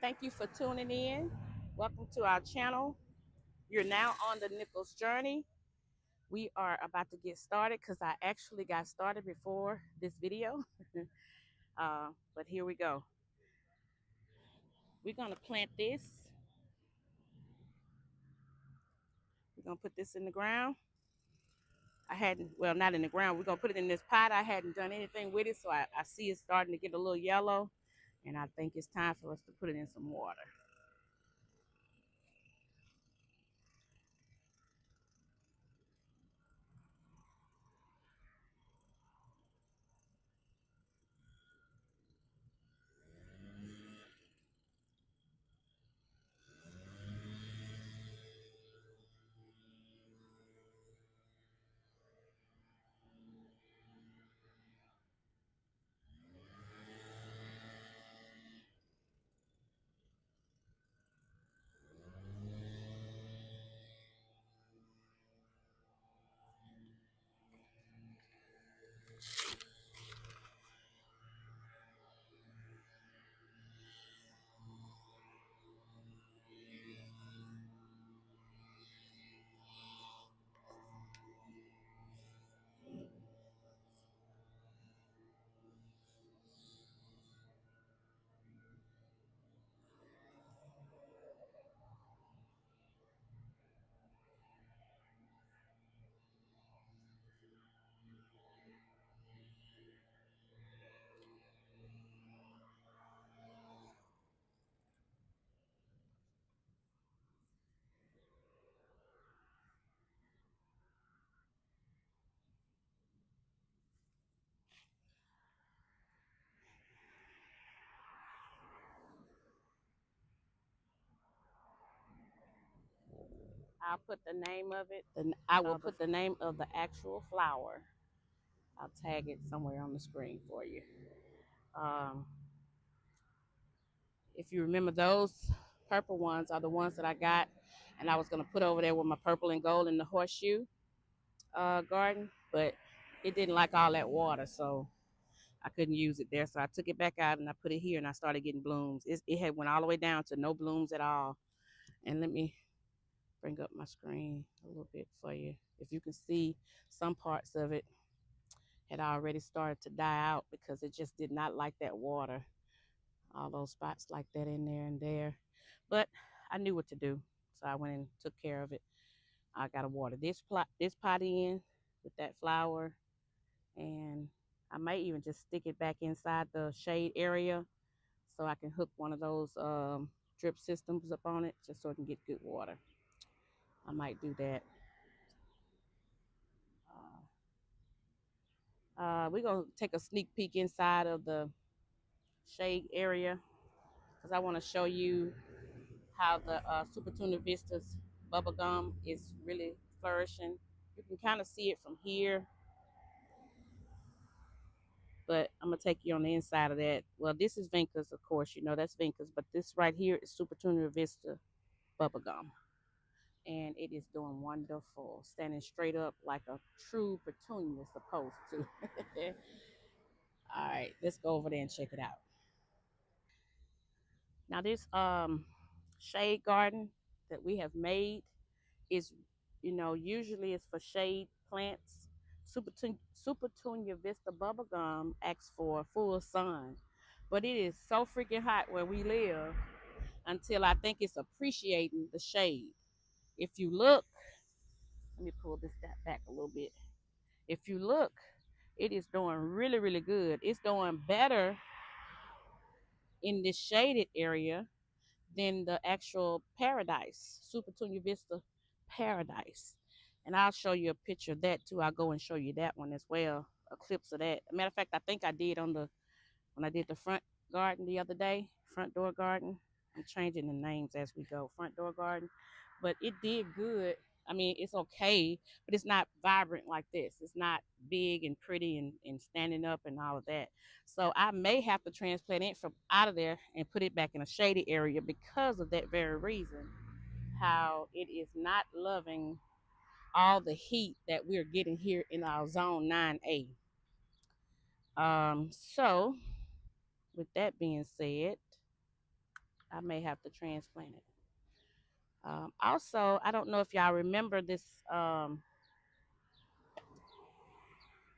Thank you for tuning in. Welcome to our channel. You're now on the Nichols journey. We are about to get started because I actually got started before this video. But here we go. We're going to plant this. We're going to put this in the ground. Well, not in the ground. We're going to put it in this pot. I hadn't done anything with it, so I see it starting to get a little yellow. And I think it's time for us to put it in some water. I'll put the name of it. I will put the name of the actual flower. I'll tag it somewhere on the screen for you. Um, if you remember, those purple ones are the ones that I got, and I was going to put over there with my purple and gold in the horseshoe garden, but it didn't like all that water, so I couldn't use it there. So I took it back out and I put it here, and I started getting blooms. It had went all the way down to no blooms at all. And let me bring up my screen a little bit for you. If you can see, some parts of it had already started to die out because it just did not like that water. All those spots like that in there and there. But I knew what to do, so I went and took care of it. I got to water this pot in with that flower, and I might even just stick it back inside the shade area so I can hook one of those drip systems up on it just so it can get good water. I might do that. We're going to take a sneak peek inside of the shade area because I want to show you how the Super Tuna Vistas bubblegum is really flourishing. You can kind of see it from here, but I'm going to take you on the inside of that. Well, this is vincas, of course, you know that's vincas, but this right here is Super Tuna Vista bubblegum. And it is doing wonderful, standing straight up like a true petunia is supposed to. All right, let's go over there and check it out. Now this shade garden that we have made is, usually it's for shade plants. Supertunia Vista bubblegum asks for full sun, but it is so freaking hot where we live until I think it's appreciating the shade. If you look, let me pull this back a little bit. If you look, it is doing really, really good. It's doing better in this shaded area than the actual paradise, Supertunia Vista paradise. And I'll show you a picture of that too. I'll go and show you that one as well, a clips of that. Matter of fact, I think I did when I did the front garden the other day, front door garden. I'm changing the names as we go, front door garden. But it did good. I mean, it's okay, but it's not vibrant like this. It's not big and pretty and standing up and all of that. So I may have to transplant it from out of there and put it back in a shady area because of that very reason, how it is not loving all the heat that we're getting here in our zone 9A. So with that being said, I may have to transplant it. Also, I don't know if y'all remember this.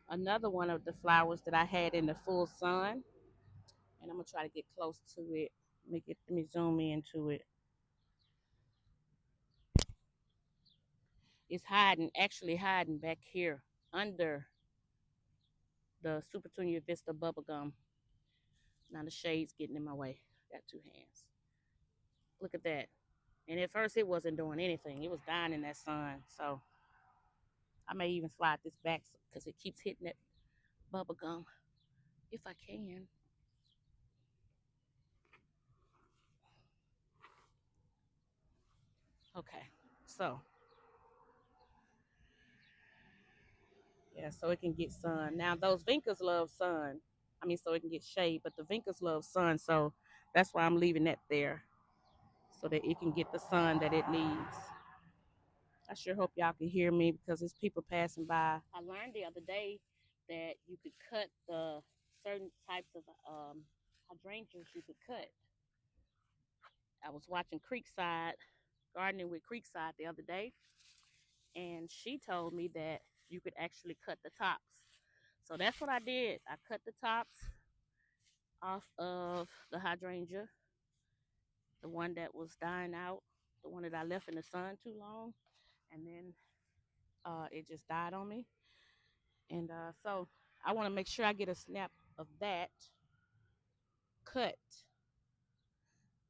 Another one of the flowers that I had in the full sun, and I'm gonna try to get close to it. Let me zoom into it. It's actually hiding back here under the Supertunia Vista bubblegum. Now the shade's getting in my way. Got two hands. Look at that. And at first it wasn't doing anything. It was dying in that sun. So I may even slide this back because it keeps hitting that bubblegum if I can. Okay. So yeah, so it can get sun. Now those vincas love sun. I mean, so it can get shade, but the vincas love sun. So that's why I'm leaving that there so that it can get the sun that it needs. I sure hope y'all can hear me because there's people passing by. I learned the other day that you could cut the certain types of hydrangeas you could cut. I was watching Creekside, gardening with Creekside the other day, and she told me that you could actually cut the tops. So that's what I did. I cut the tops off of the hydrangea, the one that was dying out, the one that I left in the sun too long, and then it just died on me. And so I want to make sure I get a snap of that cut.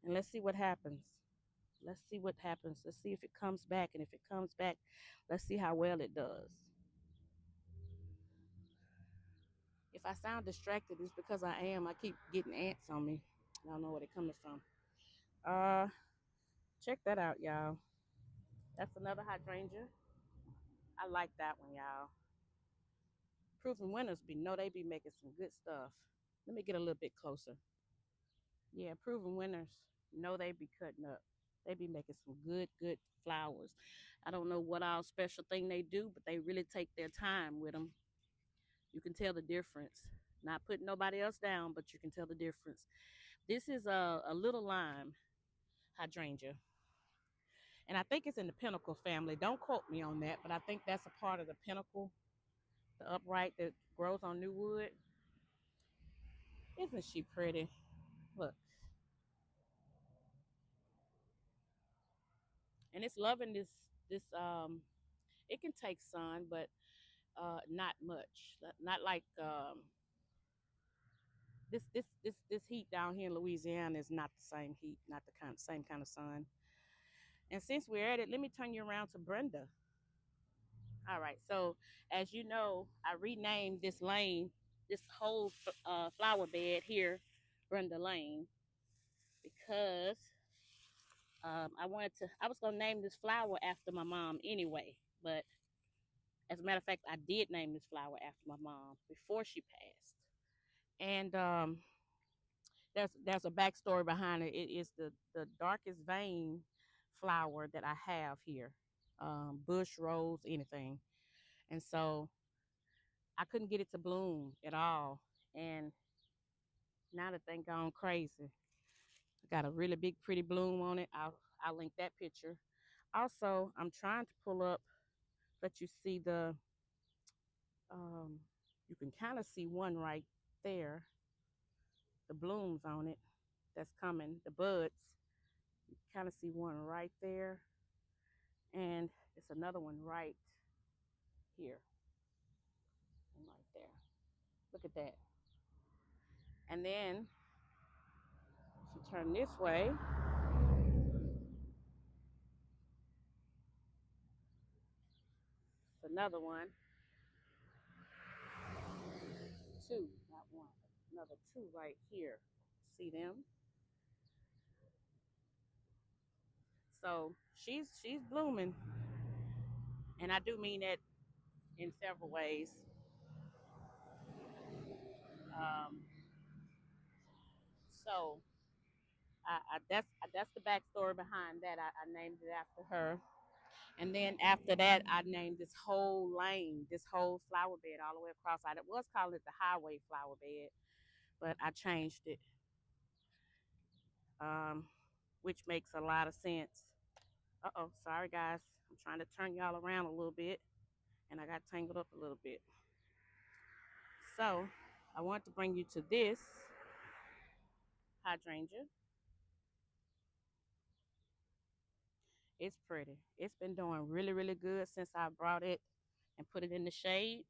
And let's see what happens. Let's see what happens. Let's see if it comes back. And if it comes back, let's see how well it does. If I sound distracted, it's because I am. I keep getting ants on me. I don't know where they're coming from. Uh, Check that out, y'all. That's another hydrangea. I like that one, y'all. Proven winners they be making some good stuff. Let me get a little bit closer. Yeah, proven winners they be cutting up. They be making some good flowers. I don't know what all special thing they do, but they really take their time with them. You can tell the difference. Not putting nobody else down, but you can tell the difference. This is a little lime hydrangea. And I think it's in the pinnacle family. Don't quote me on that, but I think that's a part of the pinnacle, the upright that grows on new wood. Isn't she pretty? Look. And it's loving this. It can take sun, but not much. Not like this heat down here in Louisiana is not the same heat, not the same kind of sun. And since we're at it, let me turn you around to Brenda. All right. So as you know, I renamed this lane, this whole flower bed here, Brenda Lane, because I was gonna name this flower after my mom anyway, but as a matter of fact, I did name this flower after my mom before she passed. And there's a backstory behind it. It is the darkest vein flower that I have here, bush, rose, anything. And so I couldn't get it to bloom at all. And now the thing gone crazy. I got a really big, pretty bloom on it. I'll link that picture. Also, I'm trying to pull up, let you see um, you can kind of see one right there, the blooms on it that's coming, the buds. You kind of see one right there, and it's another one right here and right there. Look at that. And then if you turn this way, it's another one, two, not one, another two right here. See them? So she's blooming, and I do mean that in several ways. Um, so that's the backstory behind that. I named it after her, and then after that, I named this whole lane, this whole flower bed all the way across. I was calling it the highway flower bed, but I changed it. Um, which makes a lot of sense. Uh-oh, sorry guys. I'm trying to turn y'all around a little bit and I got tangled up a little bit. So I want to bring you to this hydrangea. It's pretty. It's been doing really, really good since I brought it and put it in the shade.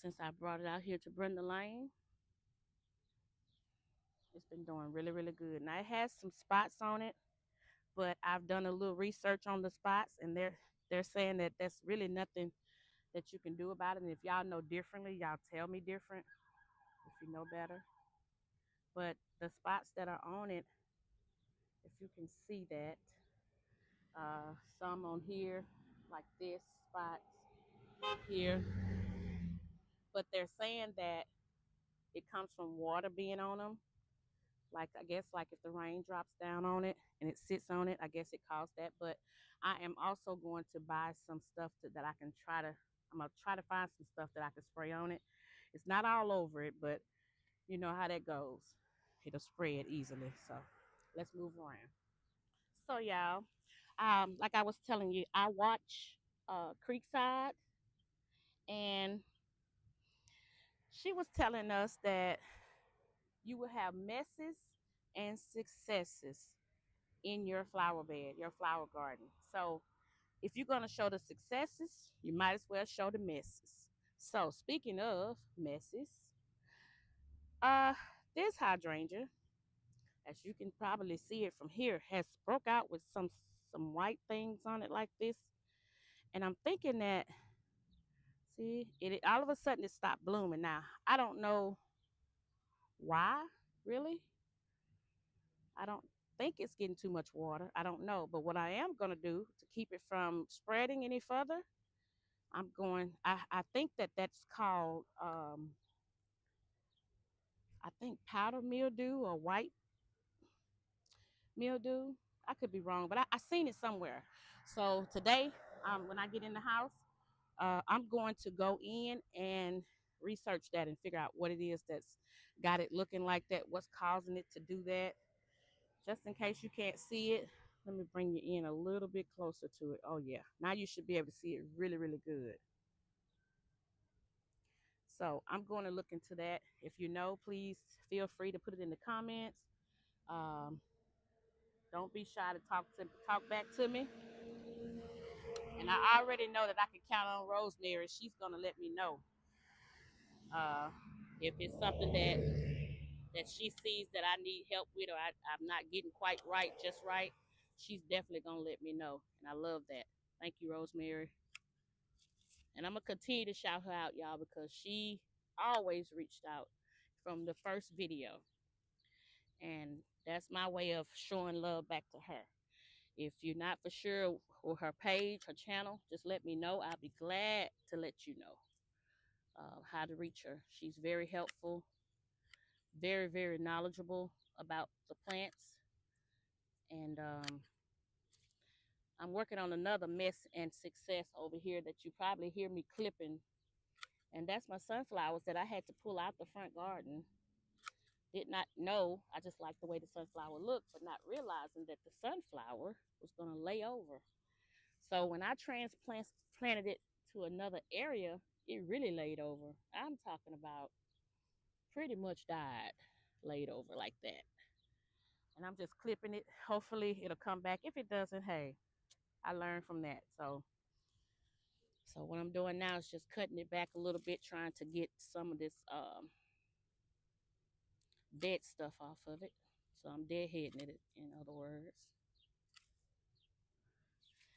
Since I brought it out here to Brenda Lane, it's been doing really, really good. Now it has some spots on it, but I've done a little research on the spots, and they're saying that that's really nothing that you can do about it. And if y'all know differently, y'all tell me different if you know better. But the spots that are on it, if you can see that, some on here, like this spot here, but they're saying that it comes from water being on them. Like I guess like if the rain drops down on it and it sits on it, I guess it caused that. But I am also going to buy some stuff that I can try to. I'm gonna try to find some stuff that I can spray on it. It's not all over it, but you know how that goes. It'll spread easily. So let's move around. So y'all, like I was telling you, I watch Creekside, and she was telling us that you will have messes and successes in your flower bed, your flower garden. So if you're going to show the successes, you might as well show the messes. So speaking of messes, uh, this hydrangea, as you can probably see it from here, has broke out with some white things on it like this. And I'm thinking that, see, it all of a sudden it stopped blooming. Now I don't know why, really. I don't think it's getting too much water. I don't know. But what I am going to do to keep it from spreading any further, I think that's called, I think powder mildew or white mildew. I could be wrong, but I seen it somewhere. So today, when I get in the house, I'm going to go in and research that and figure out what it is that's got it looking like that, what's causing it to do that. Just in case you can't see it, let me bring you in a little bit closer to it. Oh yeah, now you should be able to see it really, really good. So I'm going to look into that. If you know, please feel free to put it in the comments. Um, don't be shy to talk back to me. And I already know that I can count on Rosemary. She's gonna let me know uh, if it's something that she sees that I need help with, or I'm not getting quite right, just right. She's definitely gonna let me know, and I love that. Thank you, Rosemary. And I'm gonna continue to shout her out, y'all, because she always reached out from the first video, and that's my way of showing love back to her. If you're not for sure with her page, her channel, just let me know. I'll be glad to let you know how to reach her. She's very helpful, very, very knowledgeable about the plants. And I'm working on another mess and success over here that you probably hear me clipping. And that's my sunflowers that I had to pull out the front garden. Did not know. I just liked the way the sunflower looked, but not realizing that the sunflower was going to lay over. So when I transplanted it to another area, it really laid over. I'm talking about pretty much died, laid over like that. And I'm just clipping it. Hopefully it'll come back. If it doesn't, hey, I learned from that. So what I'm doing now is just cutting it back a little bit, trying to get some of this dead stuff off of it. So I'm deadheading it, in other words.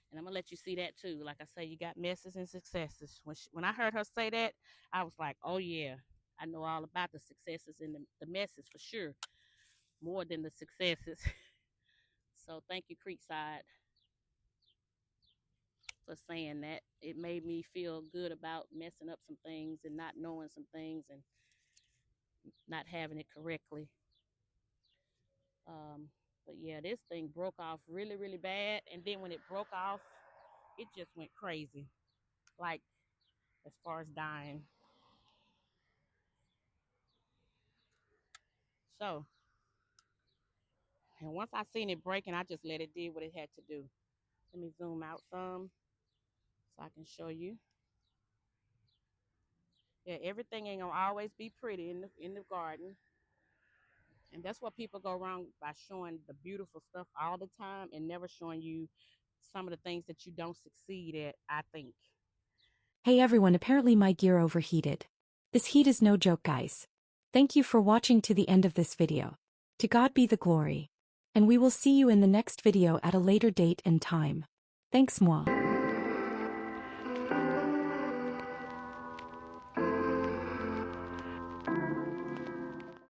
And I'm gonna let you see that too. Like I say, you got messes and successes. When I heard her say that, I was like, oh yeah, I know all about the successes and the messes for sure, more than the successes. So thank you, Creekside, for saying that. It made me feel good about messing up some things and not knowing some things and not having it correctly. Um, but yeah, this thing broke off really, really bad. And then when it broke off, it just went crazy. Like as far as dying. So And once I seen it breaking, I just let it do what it had to do. Let me zoom out some so I can show you. Yeah, everything ain't gonna always be pretty in the garden. And that's what people go wrong by showing the beautiful stuff all the time and never showing you some of the things that you don't succeed at, I think. Hey everyone, apparently my gear overheated. This heat is no joke, guys. Thank you for watching to the end of this video. To God be the glory. And we will see you in the next video at a later date and time. Thanks moi.